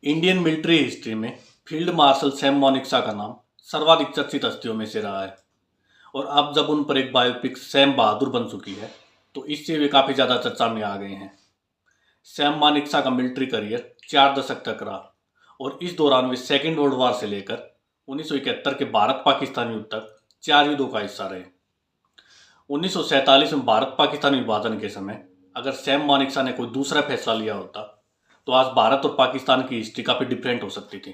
Indian military history में field marshal Sam मोनिक्सा का नाम सर्वाधिक चर्चित हस्तियों में से रहा है। और अब जब उन पर एक बायोपिक सैम बहादुर बन चुकी है तो इससे वे काफ़ी ज़्यादा चर्चा में आ गए हैं। सैम मोनिक्सा का मिलिट्री करियर 4 दशक तक रहा और इस दौरान वे सेकेंड वर्ल्ड वॉर से लेकर 1971 के भारत पाकिस्तान युद्ध तक 4 युद्धों का हिस्सा रहे। 1947 में भारत पाकिस्तान विभाजन के समय अगर सैम मोनिक्सा ने कोई दूसरा फैसला लिया होता तो आज भारत और पाकिस्तान की हिस्ट्री काफ़ी डिफरेंट हो सकती थी।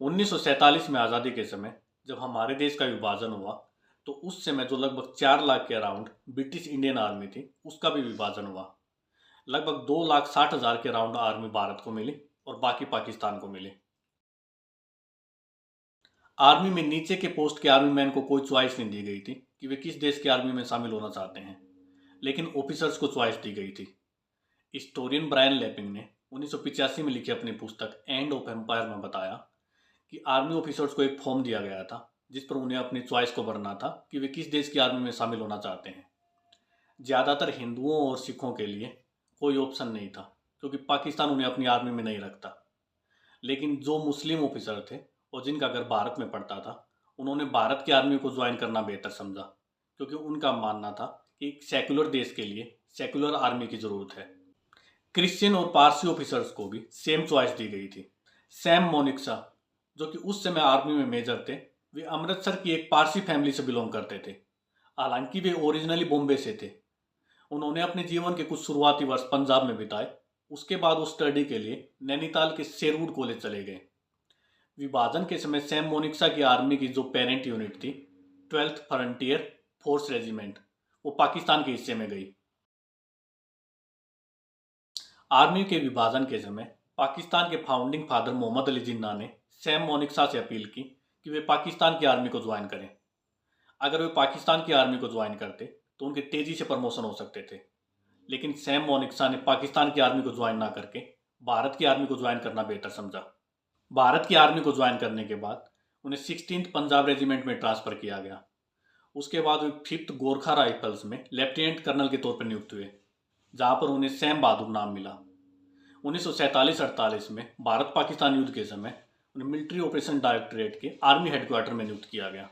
1947 में आज़ादी के समय जब हमारे देश का विभाजन हुआ तो उस समय जो लगभग 4 लाख के अराउंड ब्रिटिश इंडियन आर्मी थी उसका भी विभाजन हुआ। लगभग 2,60,000 के अराउंड आर्मी भारत को मिली और बाकी पाकिस्तान को मिली। आर्मी में नीचे के पोस्ट के आर्मी मैन को कोई चॉइस नहीं दी गई थी कि वे किस देश की आर्मी में शामिल होना चाहते हैं, लेकिन ऑफिसर्स को चॉइस दी गई थी। हिस्टोरियन ब्रायन लैपिंग ने 1985 में लिखी अपनी पुस्तक एंड ऑफ एम्पायर में बताया कि आर्मी ऑफिसर्स को एक फॉर्म दिया गया था जिस पर उन्हें अपनी चॉइस को भरना था कि वे किस देश की आर्मी में शामिल होना चाहते हैं। ज़्यादातर हिंदुओं और सिखों के लिए कोई ऑप्शन नहीं था क्योंकि पाकिस्तान उन्हें अपनी आर्मी में नहीं रखता, लेकिन जो मुस्लिम ऑफिसर थे और जिनका घर भारत में पड़ता था उन्होंने भारत की आर्मी को ज्वाइन करना बेहतर समझा क्योंकि उनका मानना था कि एक सेकुलर देश के लिए सेकुलर आर्मी की ज़रूरत है। क्रिश्चियन और पारसी ऑफिसर्स को भी सेम चॉइस दी गई थी। सैम मोनिक्सा जो कि उस समय आर्मी में मेजर थे, वे अमृतसर की एक पारसी फैमिली से बिलोंग करते थे। हालांकि वे ओरिजिनली बॉम्बे से थे। उन्होंने अपने जीवन के कुछ शुरुआती वर्ष पंजाब में बिताए। उसके बाद वो स्टडी के लिए नैनीताल के शेरवुड कॉलेज चले गए। विभाजन के समय सैम मोनिक्सा की आर्मी की जो पेरेंट यूनिट थी 12th फ्रंटियर फोर्स रेजिमेंट, वो पाकिस्तान के हिस्से में गई। आर्मी के विभाजन के समय पाकिस्तान के फाउंडिंग फादर मोहम्मद अली जिन्ना ने सैम मोनिक्सा से अपील की कि वे पाकिस्तान की आर्मी को ज्वाइन करें। अगर वे पाकिस्तान की आर्मी को ज्वाइन करते तो उनके तेज़ी से प्रमोशन हो सकते थे, लेकिन सैम मोनिक्सा ने पाकिस्तान की आर्मी को ज्वाइन ना करके भारत की आर्मी को ज्वाइन करना बेहतर समझा। भारत की आर्मी को ज्वाइन करने के बाद उन्हें 16th पंजाब रेजिमेंट में ट्रांसफ़र किया गया। उसके बाद वे 5th गोरखा राइफल्स में लेफ्टिनेंट कर्नल के तौर पर नियुक्त हुए, जहाँ पर उन्हें सैम बहादुर नाम मिला। 1947-48 में भारत पाकिस्तान युद्ध के समय उन्हें मिलिट्री ऑपरेशन डायरेक्टरेट के आर्मी हेडक्वार्टर में नियुक्त किया गया।